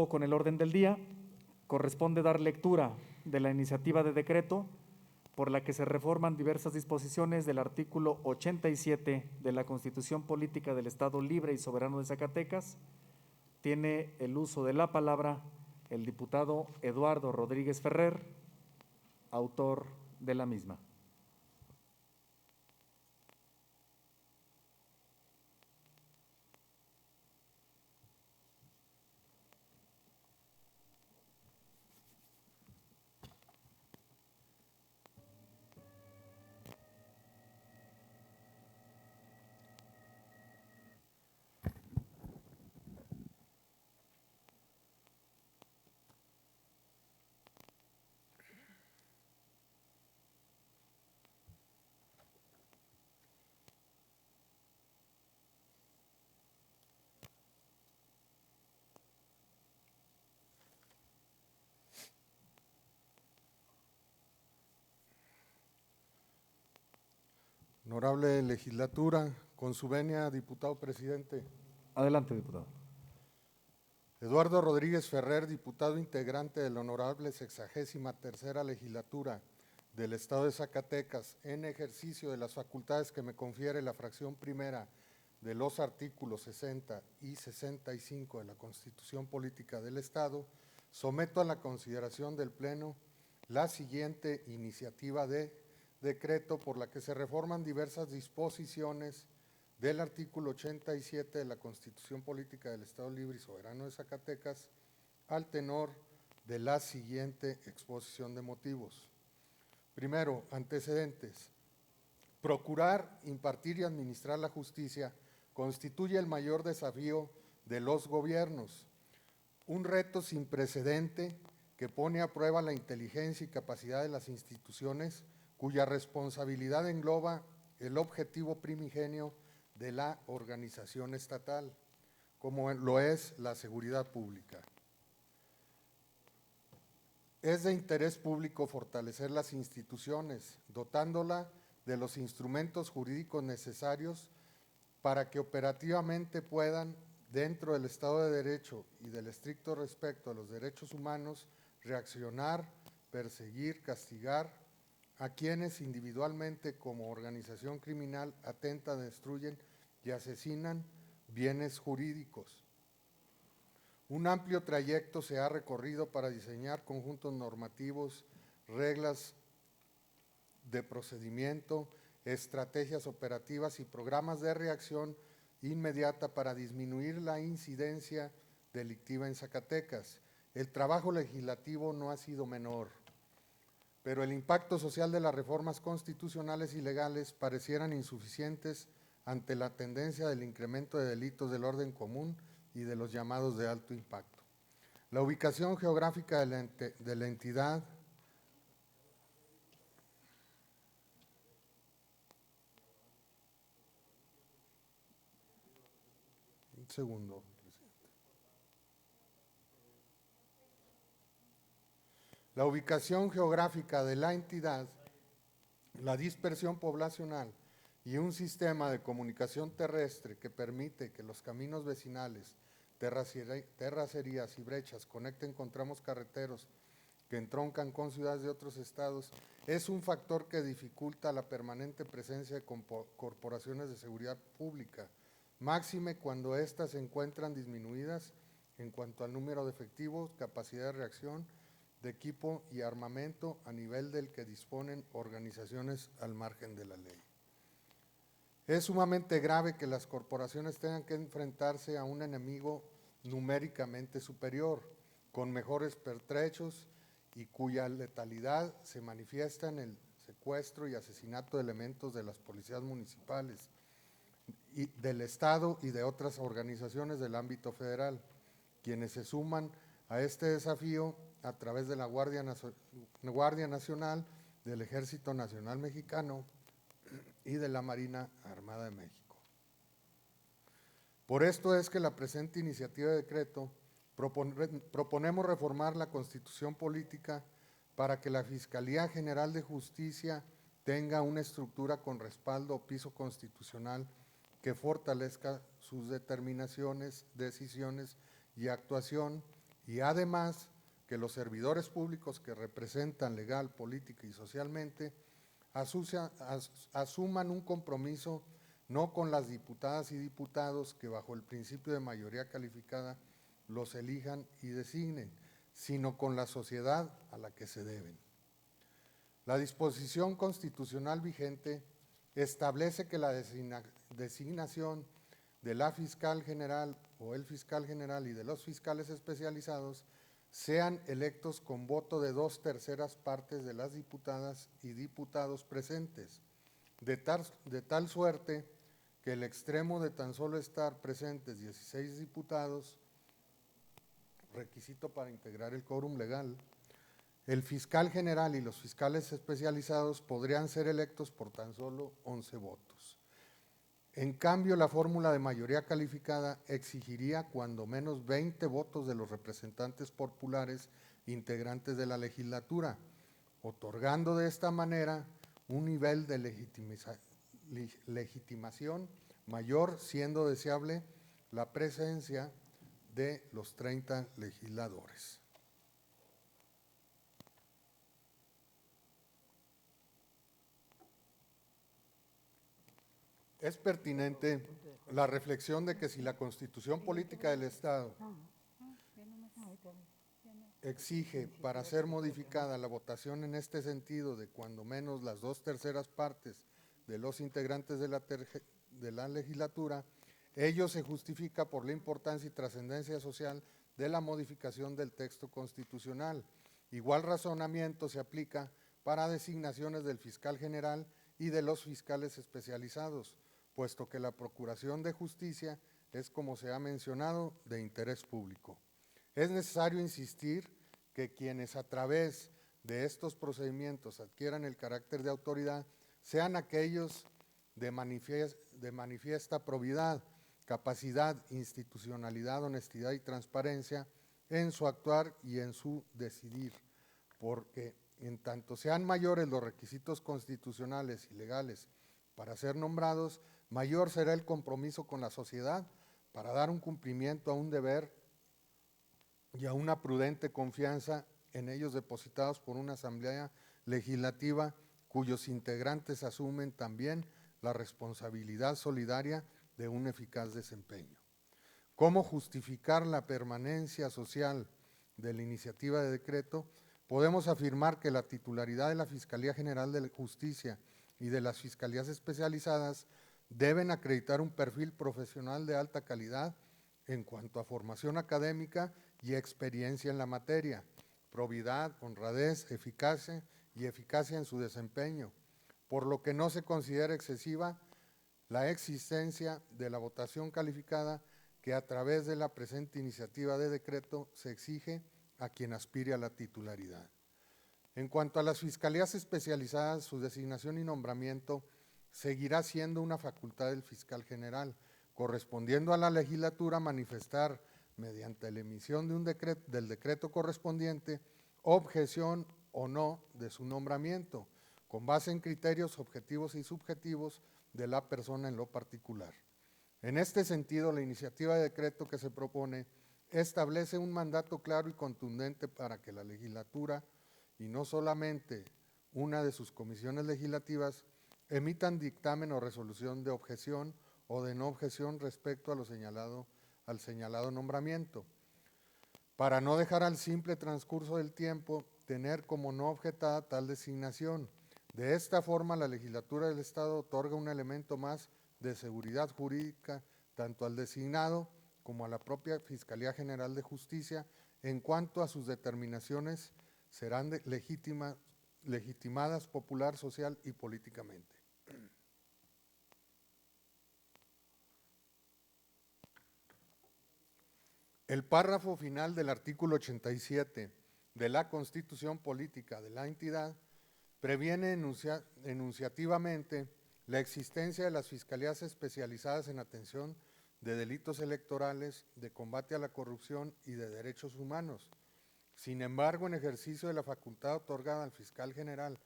Con el orden del día, corresponde dar lectura de la iniciativa de decreto por la que se reforman diversas disposiciones del artículo 87 de la Constitución Política del Estado Libre y Soberano de Zacatecas. Tiene el uso de la palabra el diputado Eduardo Rodríguez Ferrer, autor de la misma. Honorable legislatura, con su venia, diputado presidente. Adelante, diputado. Eduardo Rodríguez Ferrer, diputado integrante de la honorable 63ª legislatura del Estado de Zacatecas, en ejercicio de las facultades que me confiere la fracción primera de los artículos 60 y 65 de la Constitución Política del Estado, someto a la consideración del Pleno la siguiente iniciativa de decreto por la que se reforman diversas disposiciones del artículo 87 de la Constitución Política del Estado Libre y Soberano de Zacatecas al tenor de la siguiente exposición de motivos. Primero, antecedentes. Procurar, impartir y administrar la justicia constituye el mayor desafío de los gobiernos, un reto sin precedente que pone a prueba la inteligencia y capacidad de las instituciones, cuya responsabilidad engloba el objetivo primigenio de la organización estatal, como lo es la seguridad pública. Es de interés público fortalecer las instituciones, dotándola de los instrumentos jurídicos necesarios para que operativamente puedan, dentro del Estado de Derecho y del estricto respeto a los derechos humanos, reaccionar, perseguir, castigar a quienes individualmente como organización criminal atentan, destruyen y asesinan bienes jurídicos. Un amplio trayecto se ha recorrido para diseñar conjuntos normativos, reglas de procedimiento, estrategias operativas y programas de reacción inmediata para disminuir la incidencia delictiva en Zacatecas. El trabajo legislativo no ha sido menor, pero el impacto social de las reformas constitucionales y legales parecieran insuficientes ante la tendencia del incremento de delitos del orden común y de los llamados de alto impacto. La ubicación geográfica de la entidad un segundo, presidente. La ubicación geográfica de la entidad, la dispersión poblacional y un sistema de comunicación terrestre que permite que los caminos vecinales, terracerías y brechas conecten con tramos carreteros que entroncan con ciudades de otros estados, es un factor que dificulta la permanente presencia de corporaciones de seguridad pública, máxime cuando éstas se encuentran disminuidas en cuanto al número de efectivos, capacidad de reacción, de equipo y armamento a nivel del que disponen organizaciones al margen de la ley. Es sumamente grave que las corporaciones tengan que enfrentarse a un enemigo numéricamente superior, con mejores pertrechos y cuya letalidad se manifiesta en el secuestro y asesinato de elementos de las policías municipales, y del Estado y de otras organizaciones del ámbito federal, quienes se suman a este desafío a través de la Guardia Nacional, del Ejército Nacional Mexicano y de la Marina Armada de México. Por esto es que la presente iniciativa de decreto proponemos reformar la Constitución Política para que la Fiscalía General de Justicia tenga una estructura con respaldo o piso constitucional que fortalezca sus determinaciones, decisiones y actuación y además que los servidores públicos que representan legal, política y socialmente asuman un compromiso no con las diputadas y diputados que bajo el principio de mayoría calificada los elijan y designen, sino con la sociedad a la que se deben. La disposición constitucional vigente establece que la designación de la fiscal general o el fiscal general y de los fiscales especializados sean electos con voto de 2/3 partes de las diputadas y diputados presentes, de tal suerte que el extremo de tan solo estar presentes 16 diputados, requisito para integrar el quórum legal, el fiscal general y los fiscales especializados podrían ser electos por tan solo 11 votos. En cambio, la fórmula de mayoría calificada exigiría cuando menos 20 votos de los representantes populares integrantes de la legislatura, otorgando de esta manera un nivel de legitimación mayor, siendo deseable la presencia de los 30 legisladores. Es pertinente la reflexión de que si la Constitución Política del Estado exige para ser modificada la votación en este sentido de cuando menos las 2/3 partes de los integrantes de la legislatura, ello se justifica por la importancia y trascendencia social de la modificación del texto constitucional. Igual razonamiento se aplica para designaciones del fiscal general y de los fiscales especializados, puesto que la procuración de justicia es, como se ha mencionado, de interés público. Es necesario insistir que quienes a través de estos procedimientos adquieran el carácter de autoridad sean aquellos de manifiesta probidad, capacidad, institucionalidad, honestidad y transparencia en su actuar y en su decidir, porque en tanto sean mayores los requisitos constitucionales y legales para ser nombrados, mayor será el compromiso con la sociedad para dar un cumplimiento a un deber y a una prudente confianza en ellos depositados por una asamblea legislativa cuyos integrantes asumen también la responsabilidad solidaria de un eficaz desempeño. ¿Cómo justificar la permanencia social de la iniciativa de decreto? Podemos afirmar que la titularidad de la Fiscalía General de Justicia y de las Fiscalías Especializadas deben acreditar un perfil profesional de alta calidad en cuanto a formación académica y experiencia en la materia, probidad, honradez, eficacia en su desempeño, por lo que no se considera excesiva la existencia de la votación calificada que a través de la presente iniciativa de decreto se exige a quien aspire a la titularidad. En cuanto a las fiscalías especializadas, su designación y nombramiento seguirá siendo una facultad del fiscal general, correspondiendo a la legislatura manifestar, mediante la emisión de del decreto correspondiente, objeción o no de su nombramiento, con base en criterios objetivos y subjetivos de la persona en lo particular. En este sentido, la iniciativa de decreto que se propone establece un mandato claro y contundente para que la legislatura, y no solamente una de sus comisiones legislativas, emitan dictamen o resolución de objeción o de no objeción respecto a al señalado nombramiento, para no dejar al simple transcurso del tiempo tener como no objetada tal designación. De esta forma, la legislatura del Estado otorga un elemento más de seguridad jurídica tanto al designado como a la propia Fiscalía General de Justicia en cuanto a sus determinaciones serán legitimadas popular, social y políticamente. El párrafo final del artículo 87 de la Constitución Política de la entidad previene enunciativamente la existencia de las fiscalías especializadas en atención de delitos electorales, de combate a la corrupción y de derechos humanos. Sin embargo, en ejercicio de la facultad otorgada al fiscal general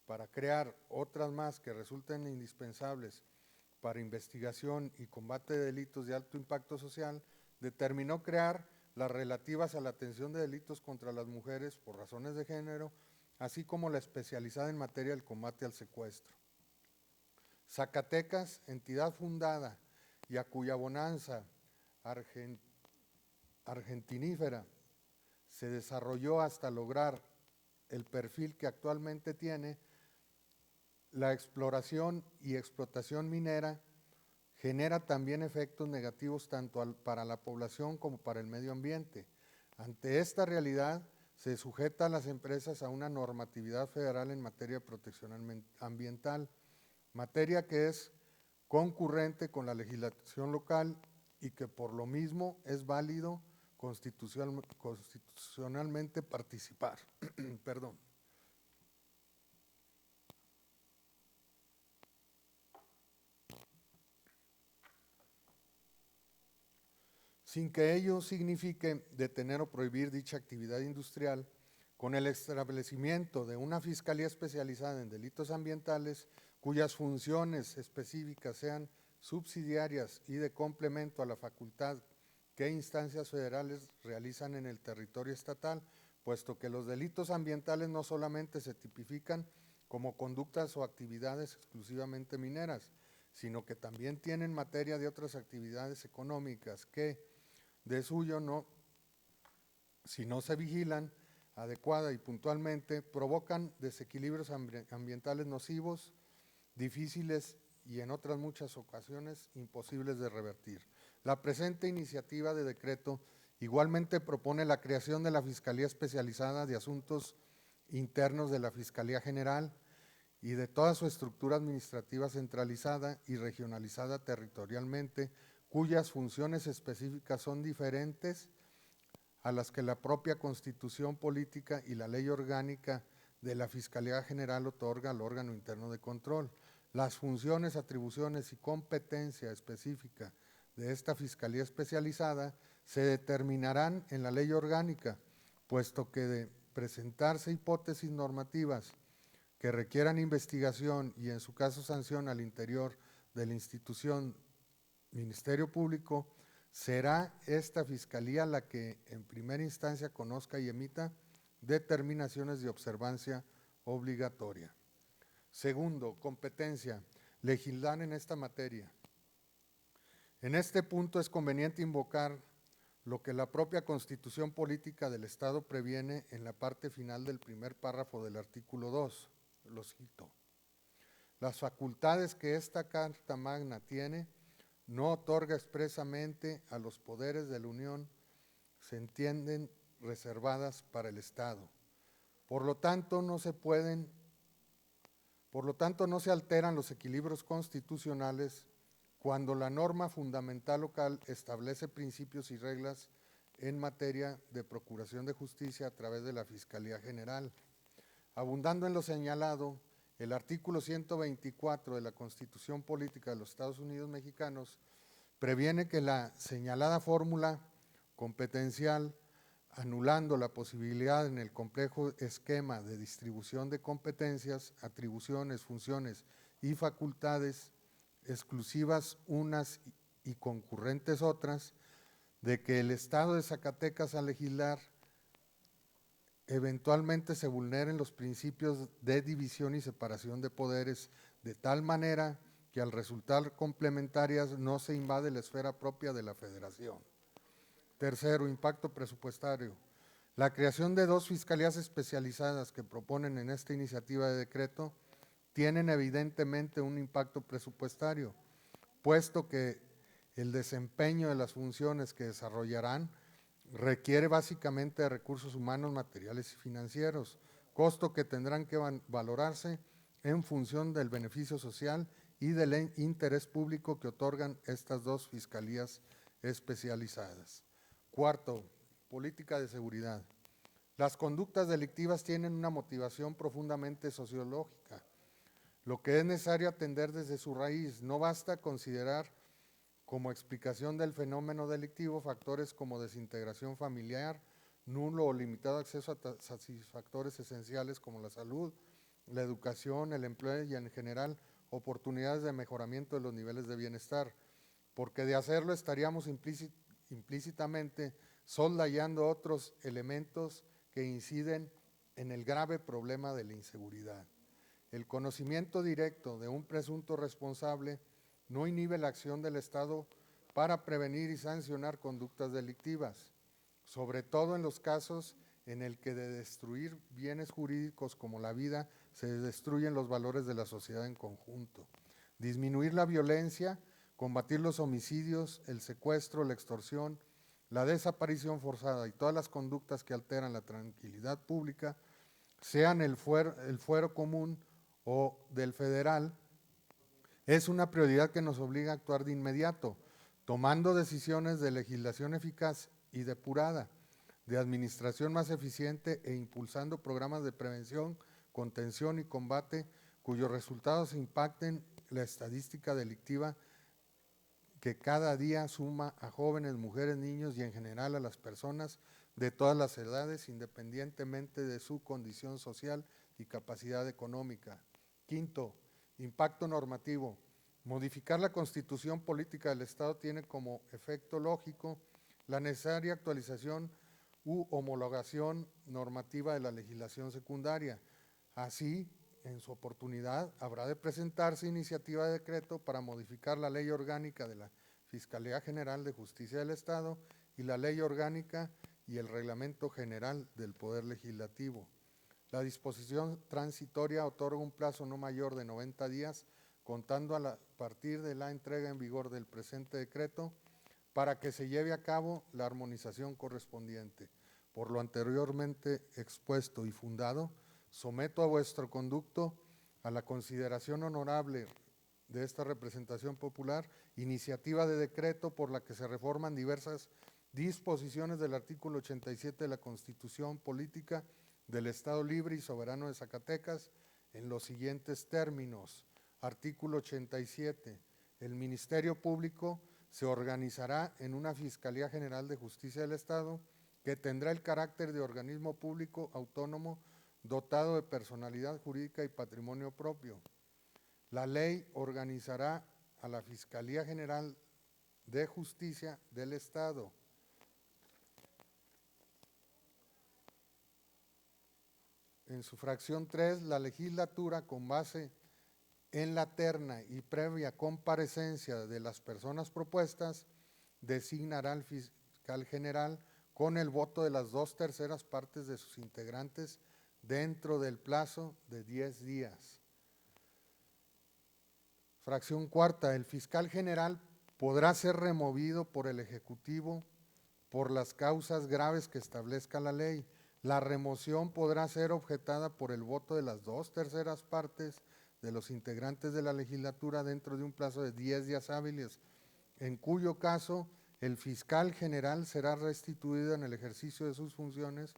para crear otras más que resulten indispensables para investigación y combate de delitos de alto impacto social, determinó crear las relativas a la atención de delitos contra las mujeres por razones de género, así como la especializada en materia del combate al secuestro. Zacatecas, entidad fundada y a cuya bonanza argentinífera se desarrolló hasta lograr el perfil que actualmente tiene, la exploración y explotación minera genera también efectos negativos tanto para la población como para el medio ambiente. Ante esta realidad, se sujeta a las empresas a una normatividad federal en materia de protección ambiental, materia que es concurrente con la legislación local y que por lo mismo es válido constitucionalmente participar. Perdón. Sin que ello signifique detener o prohibir dicha actividad industrial, con el establecimiento de una fiscalía especializada en delitos ambientales, cuyas funciones específicas sean subsidiarias y de complemento a la facultad que instancias federales realizan en el territorio estatal, puesto que los delitos ambientales no solamente se tipifican como conductas o actividades exclusivamente mineras, sino que también tienen materia de otras actividades económicas que, de suyo, si no se vigilan adecuada y puntualmente, provocan desequilibrios ambientales nocivos, difíciles y en otras muchas ocasiones imposibles de revertir. La presente iniciativa de decreto igualmente propone la creación de la Fiscalía Especializada de Asuntos Internos de la Fiscalía General y de toda su estructura administrativa centralizada y regionalizada territorialmente, cuyas funciones específicas son diferentes a las que la propia Constitución Política y la Ley Orgánica de la Fiscalía General otorga al órgano interno de control. Las funciones, atribuciones y competencia específica de esta Fiscalía Especializada se determinarán en la Ley Orgánica, puesto que de presentarse hipótesis normativas que requieran investigación y en su caso sanción al interior de la institución Ministerio Público, será esta Fiscalía la que en primera instancia conozca y emita determinaciones de observancia obligatoria. Segundo, competencia, legislar en esta materia. En este punto es conveniente invocar lo que la propia Constitución Política del Estado previene en la parte final del primer párrafo del artículo 2. Lo cito. Las facultades que esta Carta Magna tiene no otorga expresamente a los poderes de la Unión, se entienden reservadas para el Estado. Por lo tanto, no se alteran los equilibrios constitucionales cuando la norma fundamental local establece principios y reglas en materia de procuración de justicia a través de la Fiscalía General. Abundando en lo señalado, el artículo 124 de la Constitución Política de los Estados Unidos Mexicanos previene que la señalada fórmula competencial, anulando la posibilidad en el complejo esquema de distribución de competencias, atribuciones, funciones y facultades exclusivas unas y concurrentes otras, de que el Estado de Zacatecas al legislar eventualmente se vulneren los principios de división y separación de poderes de tal manera que al resultar complementarias no se invade la esfera propia de la Federación. Tercero, impacto presupuestario. La creación de dos fiscalías especializadas que proponen en esta iniciativa de decreto tienen evidentemente un impacto presupuestario, puesto que el desempeño de las funciones que desarrollarán requiere básicamente de recursos humanos, materiales y financieros, costo que tendrán que valorarse en función del beneficio social y del interés público que otorgan estas dos fiscalías especializadas. Cuarto, política de seguridad. Las conductas delictivas tienen una motivación profundamente sociológica, lo que es necesario atender desde su raíz. No basta considerar como explicación del fenómeno delictivo factores como desintegración familiar, nulo o limitado acceso a satisfactores esenciales como la salud, la educación, el empleo y en general oportunidades de mejoramiento de los niveles de bienestar, porque de hacerlo estaríamos implícitamente soslayando otros elementos que inciden en el grave problema de la inseguridad. El conocimiento directo de un presunto responsable no inhibe la acción del Estado para prevenir y sancionar conductas delictivas, sobre todo en los casos en el que de destruir bienes jurídicos como la vida se destruyen los valores de la sociedad en conjunto. Disminuir la violencia, combatir los homicidios, el secuestro, la extorsión, la desaparición forzada y todas las conductas que alteran la tranquilidad pública, sean el fuero común o del federal, es una prioridad que nos obliga a actuar de inmediato, tomando decisiones de legislación eficaz y depurada, de administración más eficiente e impulsando programas de prevención, contención y combate cuyos resultados impacten la estadística delictiva que cada día suma a jóvenes, mujeres, niños y en general a las personas de todas las edades, independientemente de su condición social y capacidad económica. Quinto, impacto normativo. Modificar la Constitución Política del Estado tiene como efecto lógico la necesaria actualización u homologación normativa de la legislación secundaria. Así, en su oportunidad, habrá de presentarse iniciativa de decreto para modificar la Ley Orgánica de la Fiscalía General de Justicia del Estado y la Ley Orgánica y el Reglamento General del Poder Legislativo. La disposición transitoria otorga un plazo no mayor de 90 días, contando a partir de la entrega en vigor del presente decreto, para que se lleve a cabo la armonización correspondiente. Por lo anteriormente expuesto y fundado, someto a vuestro conducto a la consideración honorable de esta representación popular, iniciativa de decreto por la que se reforman diversas disposiciones del artículo 87 de la Constitución Política del Estado Libre y Soberano de Zacatecas en los siguientes términos. Artículo 87. El Ministerio Público se organizará en una Fiscalía General de Justicia del Estado que tendrá el carácter de organismo público autónomo dotado de personalidad jurídica y patrimonio propio. La ley organizará a la Fiscalía General de Justicia del Estado. En su fracción 3, la legislatura, con base en la terna y previa comparecencia de las personas propuestas, designará al fiscal general con el voto de las 2/3 partes de sus integrantes dentro del plazo de 10 días. Fracción 4. El fiscal general podrá ser removido por el Ejecutivo por las causas graves que establezca la ley. La remoción podrá ser objetada por el voto de las 2/3 partes de los integrantes de la legislatura dentro de un plazo de 10 días hábiles, en cuyo caso el fiscal general será restituido en el ejercicio de sus funciones.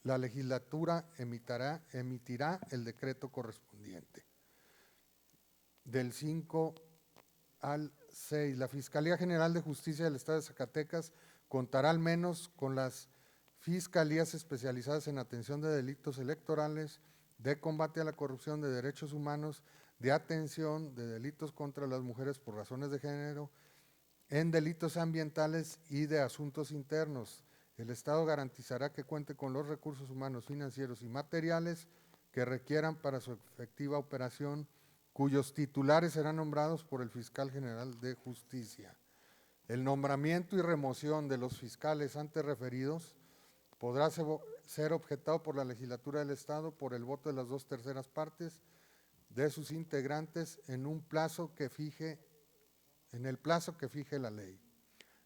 La legislatura emitirá el decreto correspondiente. Del 5 al 6, la Fiscalía General de Justicia del Estado de Zacatecas contará al menos con las fiscalías especializadas en atención de delitos electorales, de combate a la corrupción, de derechos humanos, de atención de delitos contra las mujeres por razones de género, en delitos ambientales y de asuntos internos. El Estado garantizará que cuente con los recursos humanos, financieros y materiales que requieran para su efectiva operación, cuyos titulares serán nombrados por el Fiscal General de Justicia. El nombramiento y remoción de los fiscales antes referidos podrá ser objetado por la legislatura del Estado por el voto de las 2/3 partes de sus integrantes en el plazo que fije la ley.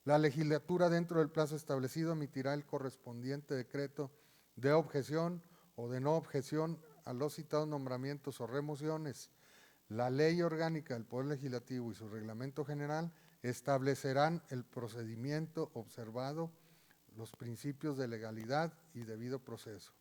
La legislatura, dentro del plazo establecido, emitirá el correspondiente decreto de objeción o de no objeción a los citados nombramientos o remociones. La Ley Orgánica del Poder Legislativo y su Reglamento General establecerán el procedimiento observado, los principios de legalidad y debido proceso.